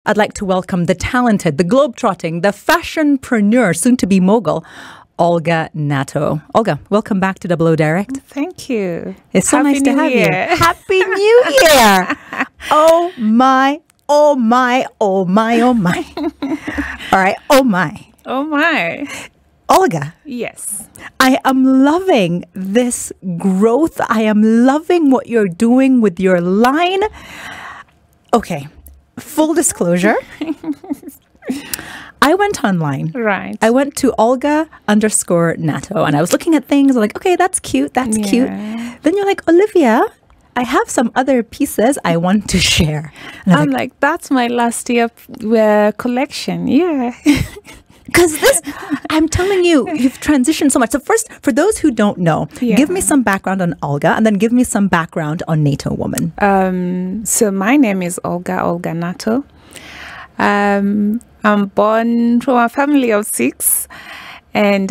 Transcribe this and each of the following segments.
I'd like to welcome the talented, the globetrotting, the fashionpreneur, soon-to-be mogul, Aulgah Nato. Aulgah, welcome back to Double O Direct. Thank you. It's so Happy nice to New have Year. you. Happy New Year! Oh my, oh my, oh my, oh my. All right, oh my. Oh my. Aulgah. Yes. I am loving this growth. I am loving what you're doing with your line. Okay, full disclosure. I went online. Right. I went to Aulgah_Nato and I was looking at things. I'm like, okay, that's cute. That's cute. Then you're like, Olivia, I have some other pieces I want to share. And I'm like, that's my last year collection. Yeah. Because this, I'm telling you, you've transitioned so much. So first, for those who don't know, give me some background on Aulgah and then give me some background on Nato Woman. So my name is Aulgah Nato. I'm born from a family of 6, and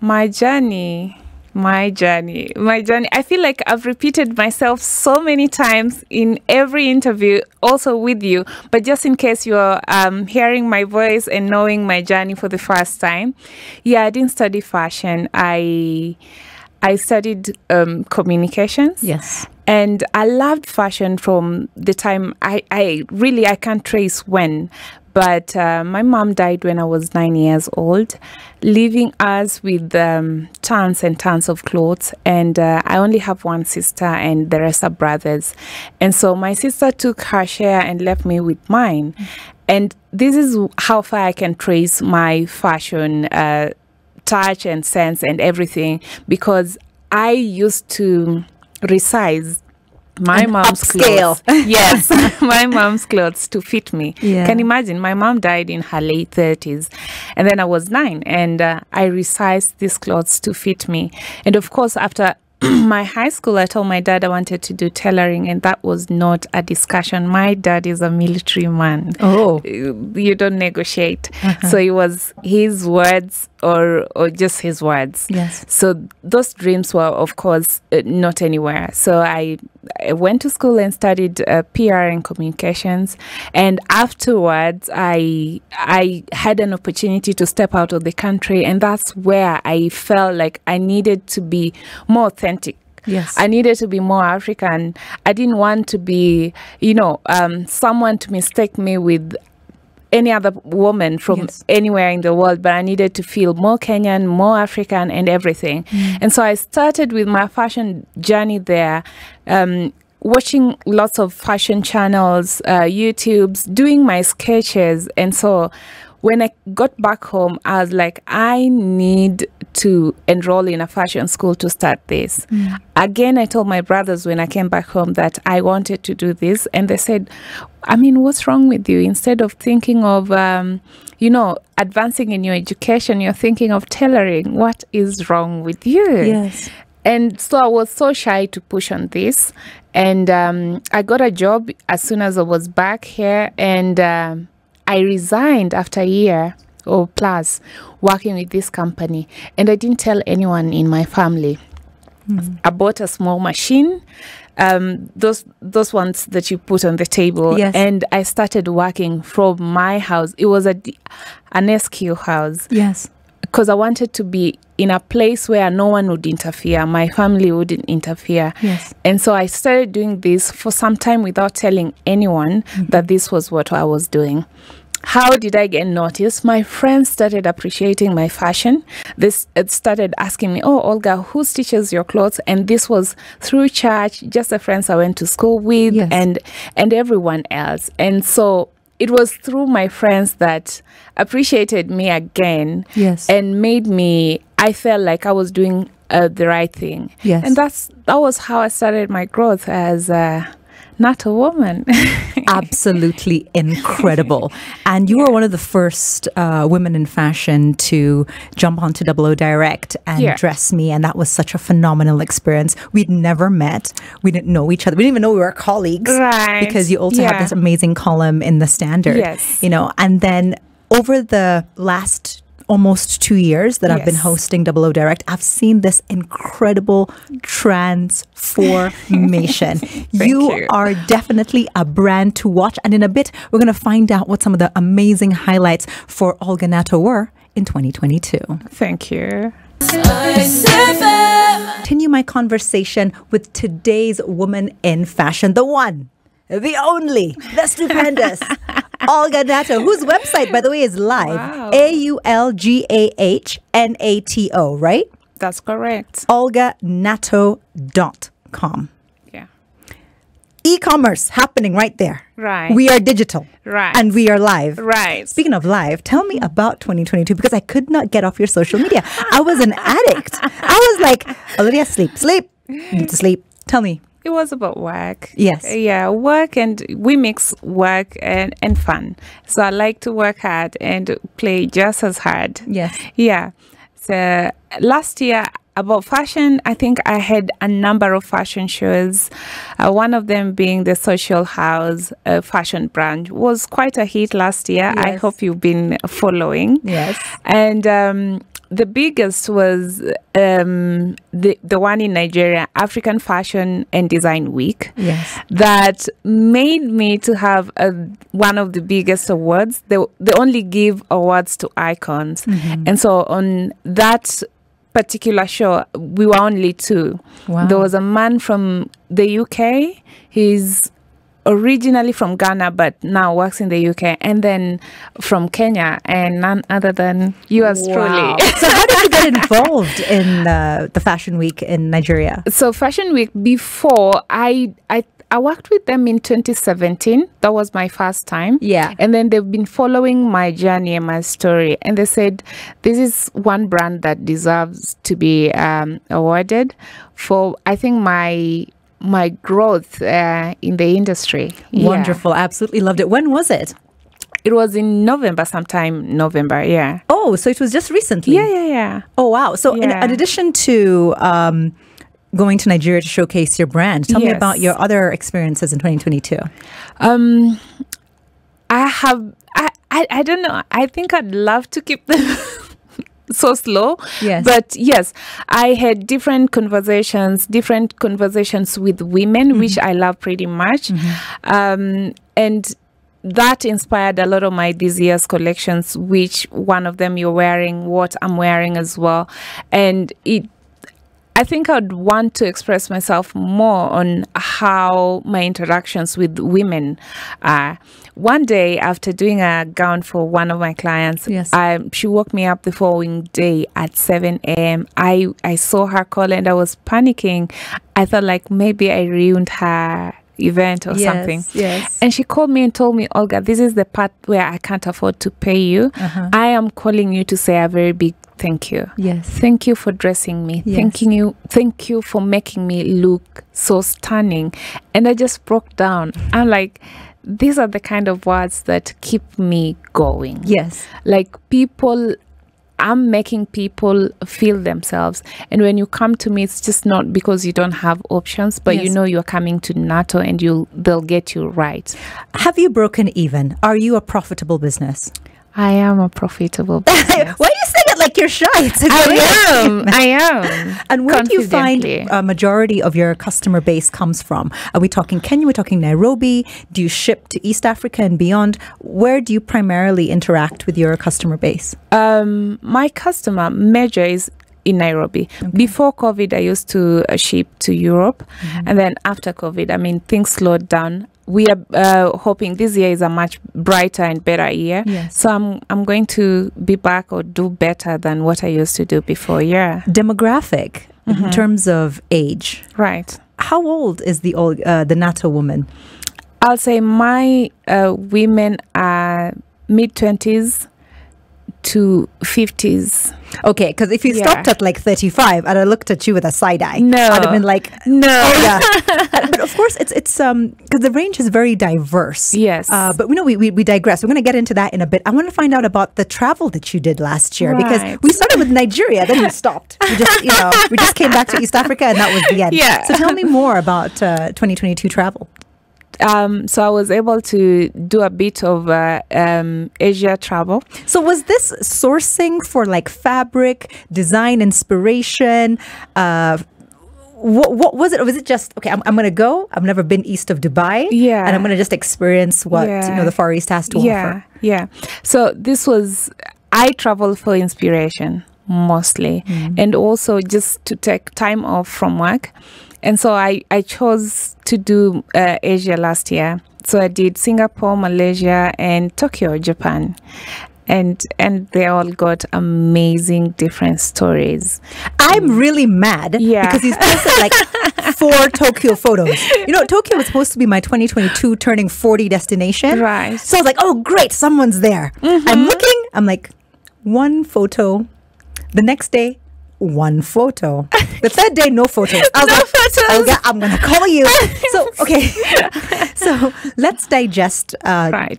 my journey, I feel like I've repeated myself so many times in every interview, also with you, but just in case you're hearing my voice and knowing my journey for the first time. Yeah, I didn't study fashion. I studied communications. Yes. And I loved fashion from the time I can't trace when. But my mom died when I was 9 years old, leaving us with tons and tons of clothes. And I only have one sister and the rest are brothers. And so my sister took her share and left me with mine. And this is how far I can trace my fashion touch and sense and everything, because I used to resize my mom's clothes. Yes, my mom's clothes to fit me. Yeah. Can you imagine? My mom died in her late 30s, and then I was 9, and I resized these clothes to fit me. And of course, after my high school, I told my dad I wanted to do tailoring, and that was not a discussion. My dad is a military man. Oh, you don't negotiate. So it was his words or just his words. yes. So those dreams were, of course, not anywhere. So I went to school and studied PR and communications. And afterwards, I had an opportunity to step out of the country. And that's where I felt like I needed to be more authentic. Yes. I needed to be more African. I didn't want to be, someone to mistake me with any other woman from anywhere in the world, but I needed to feel more Kenyan, more African, and everything. And so I started with my fashion journey there, watching lots of fashion channels, YouTubes, doing my sketches. And so when I got back home, I was like, I need to enroll in a fashion school to start this. Again, I told my brothers when I came back home that I wanted to do this. And they said, I mean, what's wrong with you? Instead of thinking of, advancing in your education, you're thinking of tailoring. What is wrong with you? Yes. And so I was so shy to push on this. And I got a job as soon as I was back here. And I resigned after a year or plus working with this company. And I didn't tell anyone in my family. I bought a small machine, those ones that you put on the table. Yes. And I started working from my house. It was an SQ house. Yes. Because I wanted to be in a place where no one would interfere. My family wouldn't interfere. Yes. And so I started doing this for some time without telling anyone that this was what I was doing. How did I get noticed? My friends started appreciating my fashion. It started asking me, oh, Aulgah, who stitches your clothes? And this was through church, just the friends I went to school with, and everyone else. And so it was through my friends that appreciated me again, and made me, I felt like I was doing the right thing. Yes. And that was how I started my growth as Nato Woman. Absolutely incredible. And you were one of the first women in fashion to jump onto Double O Direct and dress me. And that was such a phenomenal experience. We'd never met. We didn't know each other. We didn't even know we were colleagues. Right. Because you also have this amazing column in the Standard. Yes. And then over the last almost 2 years that I've been hosting Double O Direct, I've seen this incredible transformation. you are definitely a brand to watch. And in a bit, we're going to find out what some of the amazing highlights for Aulgah Nato were in 2022. Thank you. Continue my conversation with today's woman in fashion, the one, the only, the stupendous Aulgah Nato, whose website, by the way, is live. Wow. AULGAHNATO, right? That's correct. AulgahNato.com. Yeah. E-commerce happening right there. Right. We are digital. Right. And we are live. Right. Speaking of live, tell me about 2022, because I could not get off your social media. I was an addict. I was like, Olivia, sleep. You need to sleep. Tell me. It was about work. Yes. Yeah, work, and we mix work and fun. So I like to work hard and play just as hard. Yes. Yeah. So last year, about fashion, I think I had a number of fashion shows. One of them being the Social House fashion brand was quite a hit last year. Yes. I hope you've been following. Yes. And the biggest was the one in Nigeria, African Fashion and Design Week. Yes. That made me to have one of the biggest awards. They only give awards to icons. Mm-hmm. And so on that particular show, we were only two. Wow. There was a man from the UK. He's originally from Ghana, but now works in the UK, and then from Kenya, and none other than yours truly. So how did you get involved in the Fashion Week in Nigeria? So Fashion Week, before I worked with them in 2017. That was my first time. Yeah. And then they've been following my journey and my story. And they said, this is one brand that deserves to be awarded for, I think, my growth in the industry. Wonderful. Yeah. Absolutely loved it. When was it? It was in November, sometime November, yeah. Oh, so it was just recently? Yeah. Oh, wow. So in addition to going to Nigeria to showcase your brand, tell me about your other experiences in 2022. I don't know. I think I'd love to keep them so slow. Yes. But yes, I had different conversations with women, mm-hmm. which I love pretty much. Mm-hmm. And that inspired a lot of my this year's collections, which one of them you're wearing, what I'm wearing as well. And I think I'd want to express myself more on how my interactions with women are. One day, after doing a gown for one of my clients, she woke me up the following day at 7 a.m. I saw her call and I was panicking. I thought like maybe I ruined her event or something. Yes. And she called me and told me, Aulgah, this is the part where I can't afford to pay you. Uh-huh. I am calling you to say a very big thank you. Yes. Thank you for dressing me. Yes. Thank you for making me look so stunning. And I just broke down. I'm like, these are the kind of words that keep me going. Yes. Like I'm making people feel themselves. And when you come to me, it's just not because you don't have options, but you know you're coming to Nato and they'll get you right. Have you broken even? Are you a profitable business? I am a profitable business. Why do you say that like you're shy? I am. And where do you find a majority of your customer base comes from? Are we talking Kenya? We're talking Nairobi? Do you ship to East Africa and beyond? Where do you primarily interact with your customer base? My customer major is in Nairobi. Okay. Before COVID, I used to ship to Europe. Mm-hmm. And then after COVID, things slowed down. We are hoping this year is a much brighter and better year. Yes. So I'm going to be back or do better than what I used to do before. Yeah. Demographic in terms of age. Right. How old is the Nato woman? I'll say my women are mid-20s to 50s. Okay, because if you stopped at like 35 and I looked at you with a side eye, no, I'd have been like, no. Oh, yeah. But of course, it's because the range is very diverse. Yes. But we digress. We're going to get into that in a bit. I want to find out about the travel that you did last year because we started with Nigeria, then we stopped. We just came back to East Africa and that was the end. Yeah. So tell me more about 2022 travel. So I was able to do a bit of Asia travel. So was this sourcing for like fabric, design, inspiration? What was it? Or was it just, okay, I'm going to go. I've never been east of Dubai. Yeah. And I'm going to just experience what, the Far East has to offer. Yeah. So I travel for inspiration mostly, and also just to take time off from work. And so I chose to do Asia last year. So I did Singapore, Malaysia, and Tokyo, Japan. And they all got amazing different stories. I'm really mad because he's posted like 4 Tokyo photos. Tokyo was supposed to be my 2022 turning 40 destination. Right. So I was like, oh, great, someone's there. I'm looking, I'm like, 1 photo. The next day, 1 photo. The third day, no photos. I was like, Aulgah, I'm going to call you. So, okay. So let's digest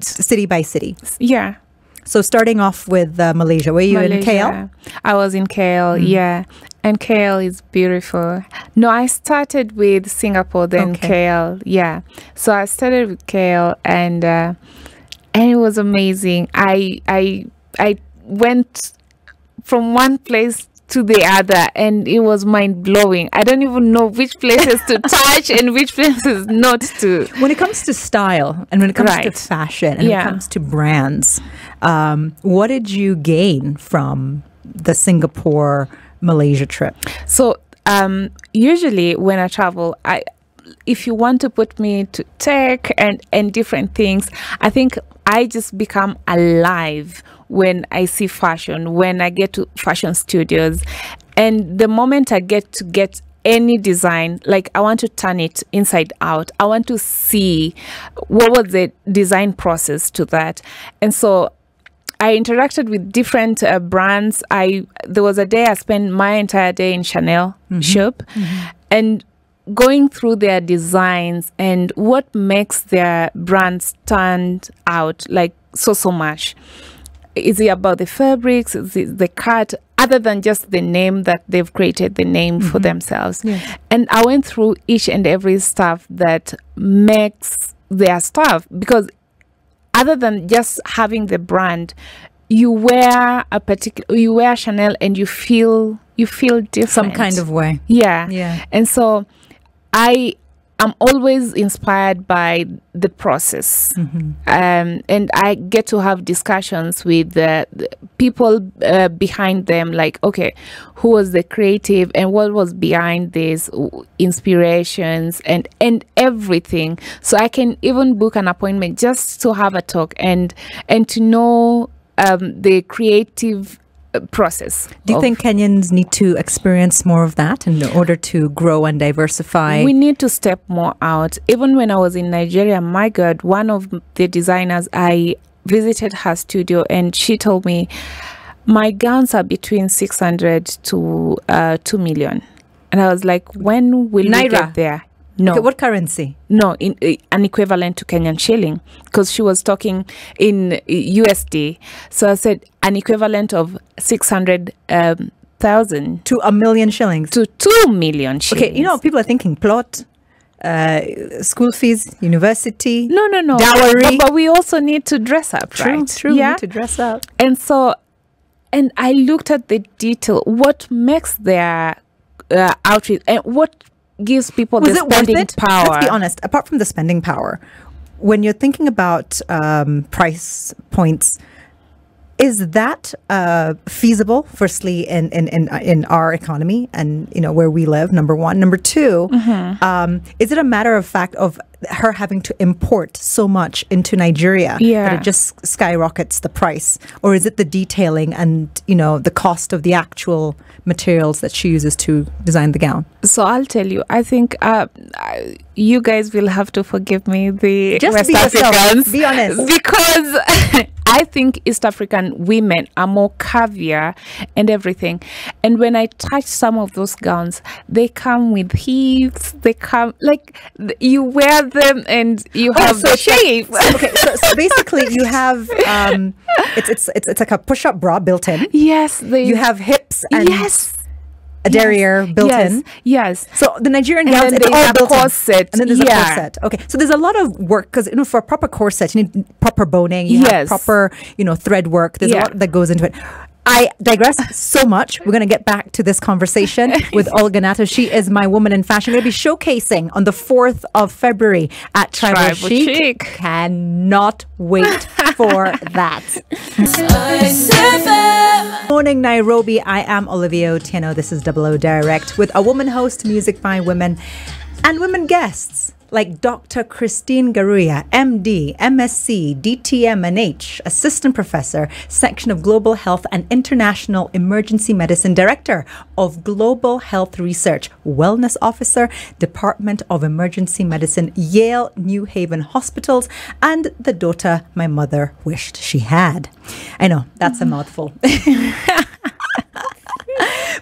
city by city. Yeah. So starting off with Malaysia. Were you in KL? I was in KL, yeah. And KL is beautiful. No, I started with Singapore, then KL. Yeah. So I started with KL and it was amazing. I went from one place to the other and it was mind-blowing. I don't even know which places to touch and which places not to. When it comes to style and when it comes to fashion and when it comes to brands, what did you gain from the Singapore Malaysia trip? So usually when I travel, if you want to put me to tech and different things, I think I just become alive when I see fashion, when I get to fashion studios. And the moment I get any design, like I want to turn it inside out. I want to see what was the design process to that. And so I interacted with different brands. There was a day I spent my entire day in Chanel shop and going through their designs and what makes their brands stand out like so much. Is it about the fabrics? Is it the cut? Other than just the name that they've created the name for themselves. Yes. And I went through each and every stuff that makes their stuff, because other than just having the brand, you wear Chanel and you feel different. Some kind of way. Yeah. And so I'm always inspired by the process. And I get to have discussions with the people behind them, like, okay, who was the creative and what was behind these inspirations and everything. So I can even book an appointment just to have a talk and to know the creative process. Do you think Kenyans need to experience more of that in order to grow and diversify? We need to step more out. Even when I was in Nigeria, my God, one of the designers, I visited her studio and she told me, my gowns are between 600 to 2 million. And I was like, when will we get there? No. Okay, what currency? No, an equivalent to Kenyan shilling, because she was talking in USD. So I said an equivalent of 600,000 to 1 million shillings. To 2 million shillings. Okay, people are thinking plot, school fees, university. No. Dowry. But we also need to dress up, right? True. Yeah? We need to dress up. And so, and I looked at the detail. What makes their outfit and what gives people the spending power? Let's be honest, apart from the spending power, when you're thinking about price points, is that feasible, firstly, in our economy and where we live, number one? Number two, is it a matter of fact of her having to import so much into Nigeria that it just skyrockets the price? Or is it the detailing and the cost of the actual materials that she uses to design the gown? So I'll tell you, I think you guys will have to forgive me, the just West be Africans. Be honest. Because I think East African women are more caviar and everything. And when I touch some of those gowns, they come with heaves. They come like you wear them and you have the shape. Okay, so basically you have it's like a push-up bra built in. Yes, you have hips and a derriere built in. Yes. So the Nigerian gowns, it's all built corset. And then there's a corset. Okay. So there's a lot of work because for a proper corset, you need proper boning. You have proper, thread work. There's a lot that goes into it. I digress so much. We're going to get back to this conversation with Aulgah Nato. She is my woman in fashion. We're going to be showcasing on the 4th of February at Tribal Chic. Cannot wait for that. Morning, Nairobi. I am Olivia Otieno. This is Double O Direct with a woman host, music by women, and women guests like Dr. Christine Garuya, MD, MSc, DTM&H, Assistant Professor, Section of Global Health and International Emergency Medicine, Director of Global Health Research, Wellness Officer, Department of Emergency Medicine, Yale New Haven Hospitals, and the daughter my mother wished she had. I know, that's a mouthful.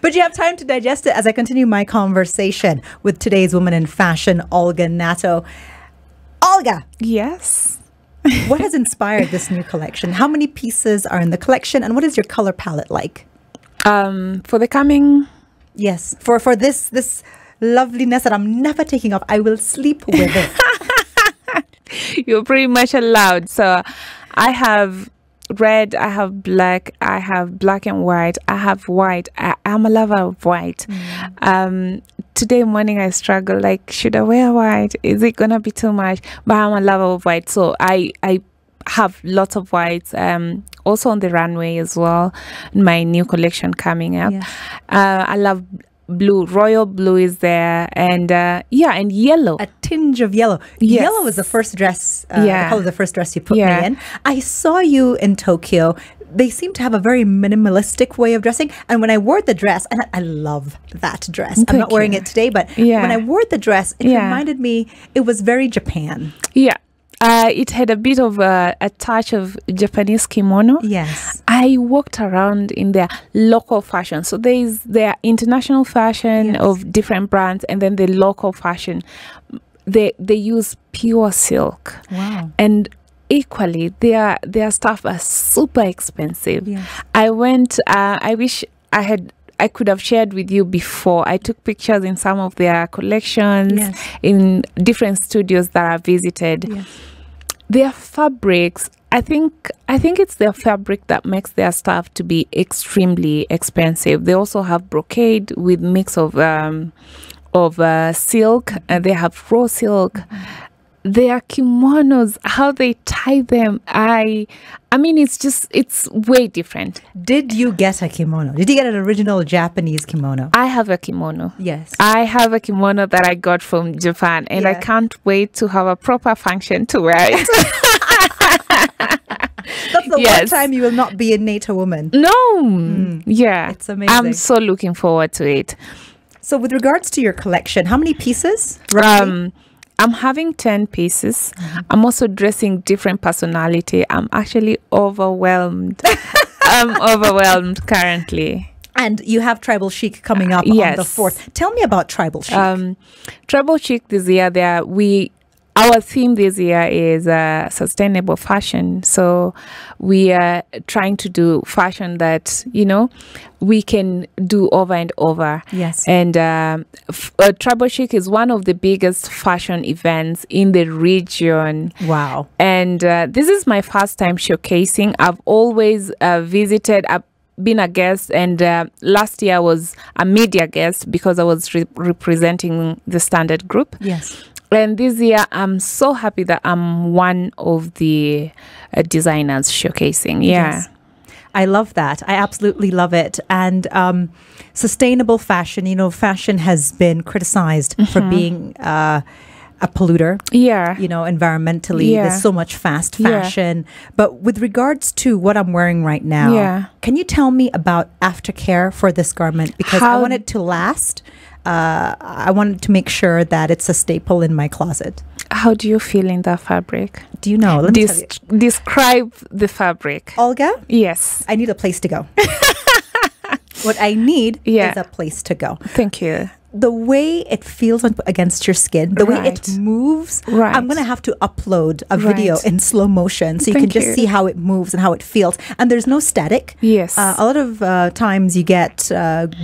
But you have time to digest it as I continue my conversation with today's woman in fashion, Aulgah Nato. Aulgah! Yes? What has inspired this new collection? How many pieces are in the collection, and what is your color palette like? For the coming... Yes, for this loveliness that I'm never taking off. I will sleep with it. You're pretty much allowed. So I have... red, I have black, I have black and white, I have white. I'm a lover of white. Today morning I struggle, like, should I wear white? Is it gonna be too much? But I'm a lover of white, so I have lots of whites, also on the runway as well, my new collection coming up. Yes. I love blue, royal blue is there, and and yellow, a tinge of yellow. Yes. Yellow was the first dress, the color of the first dress you put me in. I saw you in Tokyo. They seem to have a very minimalistic way of dressing, and when I wore the dress, and I love that dress. I'm not wearing it today, but when I wore the dress, it reminded me, it was very Japan. It had a bit of a touch of Japanese kimono. Yes. I walked around in their local fashion. So there is their international fashion of different brands, and then the local fashion. They use pure silk. Wow. And equally, their stuff are super expensive. Yes. I went, I wish I could have shared with you before. I took pictures in some of their collections, in different studios that I visited. Yes. Their fabrics, I think it's their fabric that makes their stuff to be extremely expensive. They also have brocade with mix of silk, and they have raw silk. Their kimonos, how they tie them, I mean, it's way different. Did you get a kimono? Did you get an original Japanese kimono? I have a kimono. Yes. I have a kimono that I got from Japan, and I can't wait to have a proper function to wear it. That's the one time you will not be a Nato woman. No. Yeah. It's amazing. I'm so looking forward to it. So with regards to your collection, how many pieces? I'm having 10 pieces. I'm also dressing different personality. I'm actually overwhelmed. I'm overwhelmed currently. And you have Tribal Chic coming up on the 4th. Tell me about Tribal Chic. Tribal Chic this year, our theme this year is sustainable fashion. So we are trying to do fashion that, we can do over and over. Yes. And Tribal Chic is one of the biggest fashion events in the region. Wow. And this is my first time showcasing. I've always visited, I've been a guest, and last year I was a media guest because I was representing the Standard Group. Yes. And this year, I'm so happy that I'm one of the designers showcasing. Yes. I love that. I absolutely love it. And sustainable fashion, fashion has been criticized for being a polluter. Yeah. Environmentally. There's so much fast fashion. But with regards to what I'm wearing right now, can you tell me about aftercare for this garment? Because I want it to last. I wanted to make sure that it's a staple in my closet. How do you feel in that fabric? Do you know? Let me tell you. Describe the fabric. Aulgah? Yes. I need a place to go. What I need is a place to go. Thank you. the way it feels against your skin, the way it moves, I'm going to have to upload a video in slow motion so you can just see how it moves and how it feels. And there's no static. Yes. A lot of times you get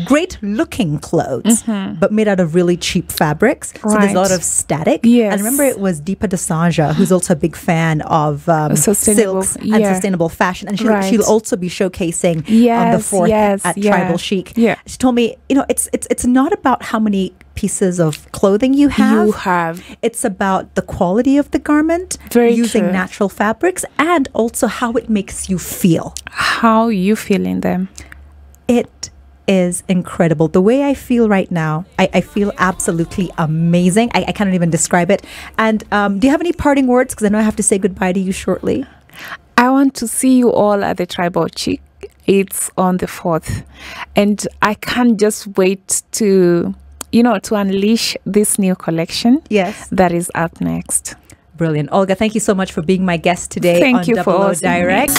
great looking clothes, but made out of really cheap fabrics. So there's a lot of static. Yes. And remember, it was Deepa Dasaja, who's also a big fan of silks and sustainable fashion. And she'll also be showcasing on the 4th at Tribal Chic. Yeah. She told me, it's not about how many pieces of clothing you have. It's about the quality of the garment, using natural fabrics, and also how it makes you feel. How you feel in them. It is incredible. The way I feel right now, I feel absolutely amazing. I can't even describe it. And do you have any parting words? Because I know I have to say goodbye to you shortly. I want to see you all at the Tribal Chic. It's on the 4th. And I can't just wait to unleash this new collection. Yes. That is up next. Brilliant. Aulgah, thank you so much for being my guest today on Double O Direct.